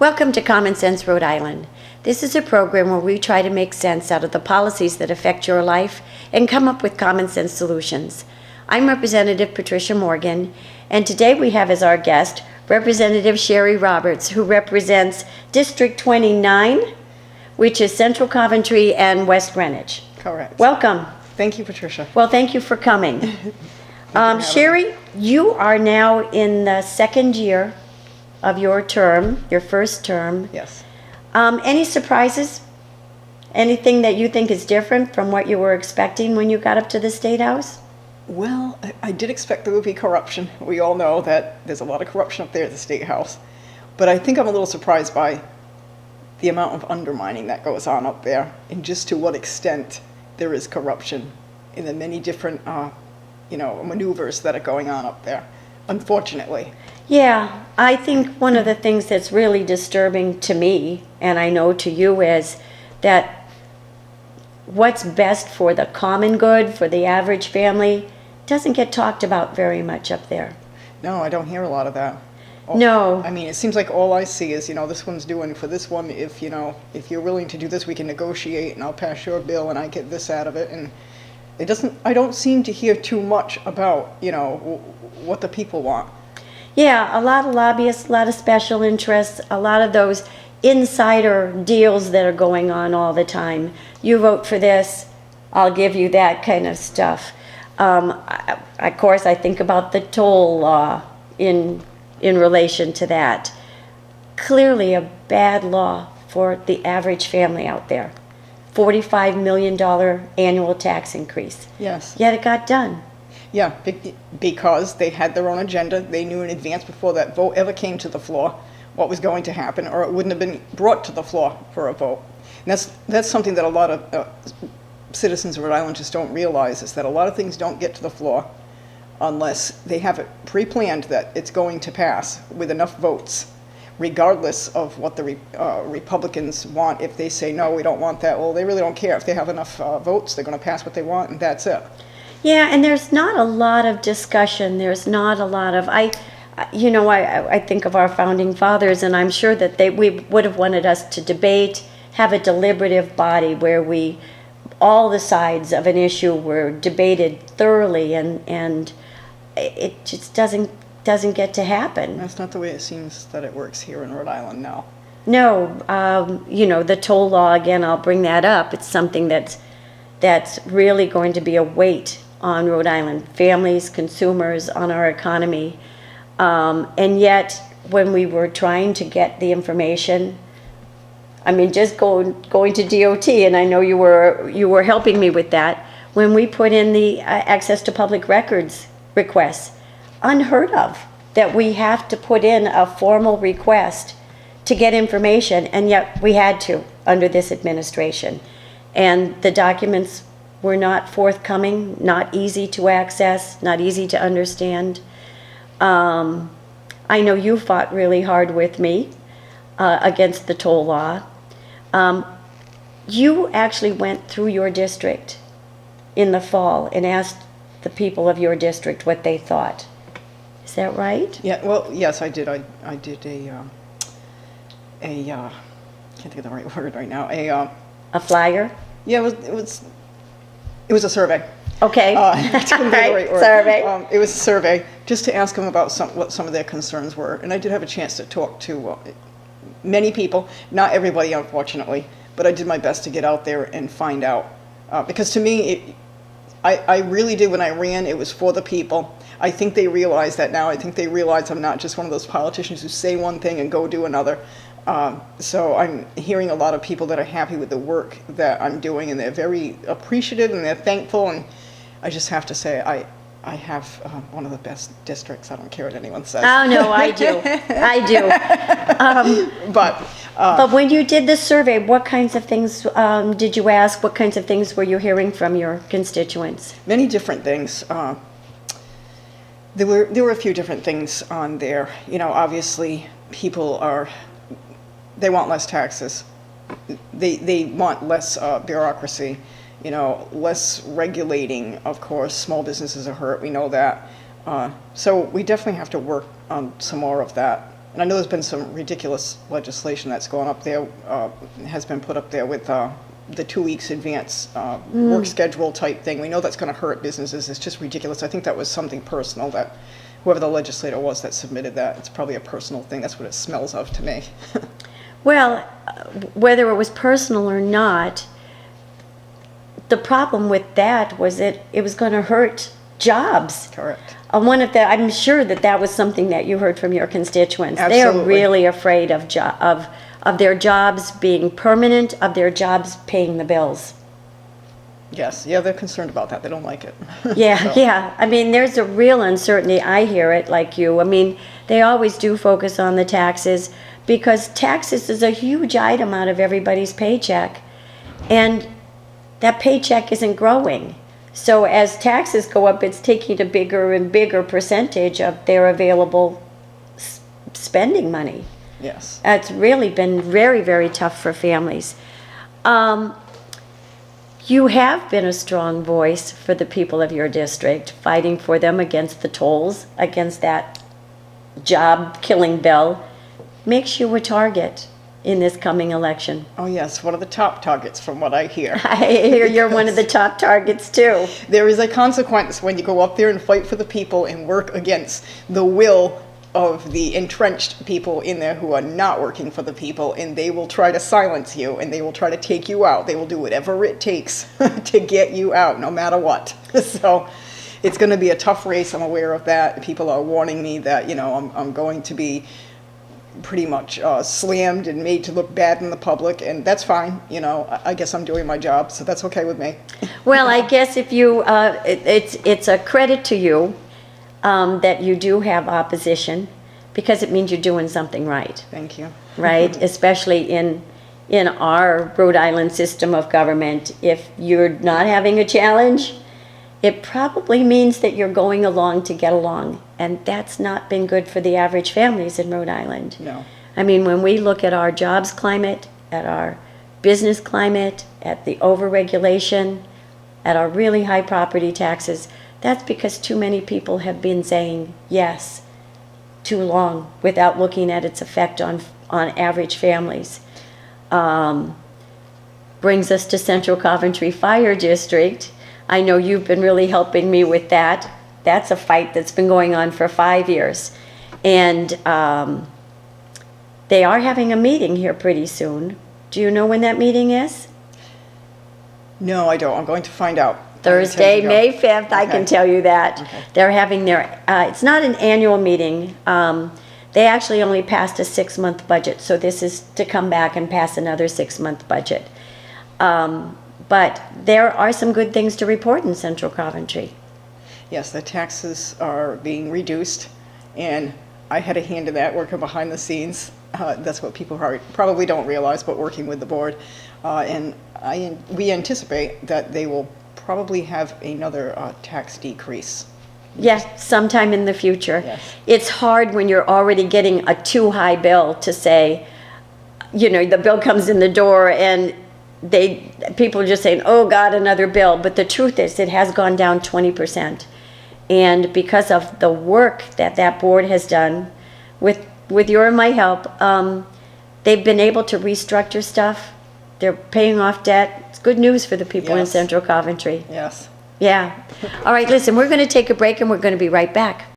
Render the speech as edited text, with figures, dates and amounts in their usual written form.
Welcome to Common Sense Rhode Island. This is a program where we try to make sense out of the policies that affect your life and come up with common sense solutions. I'm Representative Patricia Morgan, and today we have as our guest Representative Sherry Roberts, who represents District 29, which is Central Coventry and West Greenwich. Correct. Welcome. Thank you, Patricia. Well, thank you for coming. Sherry, you are now in the second year of your term, your first term. Yes. Any surprises? Anything that you think is different from what you were expecting when you got up to the State House? Well, I did expect there would be corruption. We all know that there's a lot of corruption up there at the State House. But I think I'm a little surprised by the amount of undermining that goes on up there and just to what extent there is corruption in the many different, maneuvers that are going on up there, unfortunately. Yeah, I think one of the things that's really disturbing to me, and I know to you, is that what's best for the common good, for the average family, doesn't get talked about very much up there. No, I don't hear a lot of that. No. I mean, it seems like all I see is, this one's doing for this one. If you're willing to do this, we can negotiate and I'll pass your bill and I get this out of it. And I don't seem to hear too much about, what the people want. Yeah, a lot of lobbyists, a lot of special interests, a lot of those insider deals that are going on all the time. You vote for this, I'll give you that kind of stuff. Of course, I think about the toll law in relation to that. Clearly a bad law for the average family out there. $45 million annual tax increase. Yes. Yet it got done. Yeah, because they had their own agenda. They knew in advance before that vote ever came to the floor what was going to happen, or it wouldn't have been brought to the floor for a vote. And that's something that a lot of citizens of Rhode Island just don't realize, is that a lot of things don't get to the floor unless they have it pre-planned that it's going to pass with enough votes, regardless of what the Republicans want. If they say, no, we don't want that, well, they really don't care. If they have enough votes, they're going to pass what they want, and that's it. Yeah, and there's not a lot of discussion. There's not a lot of, I think of our founding fathers, and I'm sure that we would have wanted us to debate, have a deliberative body where all the sides of an issue were debated thoroughly, and it just doesn't get to happen. That's not the way it seems that it works here in Rhode Island now. No, the toll law, again, I'll bring that up. It's something that's really going to be a weight on Rhode Island families, consumers, on our economy. And yet, when we were trying to get the information, just going to DOT, and I know you were helping me with that, when we put in the access to public records requests, unheard of, that we have to put in a formal request to get information, and yet we had to under this administration. And the documents were not forthcoming, not easy to access, not easy to understand. I know you fought really hard with me against the toll law. You actually went through your district in the fall and asked the people of your district what they thought. Is that right? Yeah, well, yes, I did. I did I can't think of the right word right now. A flyer? Yeah, it was a survey. Okay. Survey. It was a survey just to ask them about what some of their concerns were. And I did have a chance to talk to many people, not everybody, unfortunately, but I did my best to get out there and find out. Because to me, I really did, when I ran, it was for the people. I think they realize that now. I think they realize I'm not just one of those politicians who say one thing and go do another. So I'm hearing a lot of people that are happy with the work that I'm doing, and they're very appreciative and they're thankful. And I just have to say, I have one of the best districts. I don't care what anyone says. Oh, no, I do. I do. But when you did the survey, what kinds of things did you ask? What kinds of things were you hearing from your constituents? Many different things. There were a few different things on there. Obviously, people they want less taxes. They want less bureaucracy. Less regulating. Of course, small businesses are hurt. We know that. So we definitely have to work on some more of that. And I know there's been some ridiculous legislation that's gone up there, has been put up there with the 2 weeks advance work schedule type thing. We know that's going to hurt businesses. It's just ridiculous. I think that was something personal that whoever the legislator was that submitted that, it's probably a personal thing. That's what it smells of to me. Well, whether it was personal or not, the problem with that was that it was going to hurt jobs. Correct. I'm sure that was something that you heard from your constituents. They are Absolutely. really afraid of their jobs being permanent, of their jobs paying the bills. Yes, yeah, they're concerned about that. They don't like it. Yeah, So, yeah. I mean, there's a real uncertainty. I hear it like you. I mean, they always do focus on the taxes because taxes is a huge item out of everybody's paycheck. And that paycheck isn't growing. So as taxes go up, it's taking a bigger and bigger percentage of their available spending money. yes. It's really been very, very tough for families. You have been a strong voice for the people of your district, fighting for them against the tolls, against that job-killing bill. Makes you a target in this coming election. Oh, yes, one of the top targets from what I hear. I hear you're one of the top targets too. There is a consequence when you go up there and fight for the people and work against the will of the entrenched people in there who are not working for the people, and they will try to silence you and they will try to take you out. They will do whatever it takes to get you out, no matter what. So it's going to be a tough race. I'm aware of that. People are warning me that, you know, I'm going to be pretty much slammed and made to look bad in the public, and that's fine. You know, I guess I'm doing my job, so that's okay with me. Well, I guess if you, it's a credit to you that you do have opposition, because it means you're doing something right, Thank you. right? Especially in our Rhode Island system of government. If you're not having a challenge, it probably means that you're going along to get along, and that's not been good for the average families in Rhode Island. No. I mean, when we look at our jobs climate, at our business climate, at the overregulation, at our really high property taxes, that's because too many people have been saying yes too long without looking at its effect on average families. Brings us to Central Coventry Fire District. I know you've been really helping me with that. That's a fight that's been going on for 5 years. And they are having a meeting here pretty soon. Do you know when that meeting is? No, I don't. I'm going to find out. Thursday, I intend to May go. 5th, I can Okay. tell you that. Okay. They're having their, it's not an annual meeting. They actually only passed a 6-month budget, so this is to come back and pass another 6-month budget. But there are some good things to report in Central Coventry. Yes, the taxes are being reduced, and I had a hand in that, working behind the scenes. That's what people probably don't realize, but working with the board. And we anticipate that they will probably have another tax decrease. Yeah, sometime in the future. Yes. It's hard when you're already getting a too high bill to say, you know, the bill comes in the door and people are just saying, oh God, another bill. But the truth is it has gone down 20%. And because of the work that board has done with your and my help, they've been able to restructure stuff. They're paying off debt. It's good news for the people in Yes. Central Coventry. Yes. Yeah. All right, listen, we're going to take a break and we're going to be right back.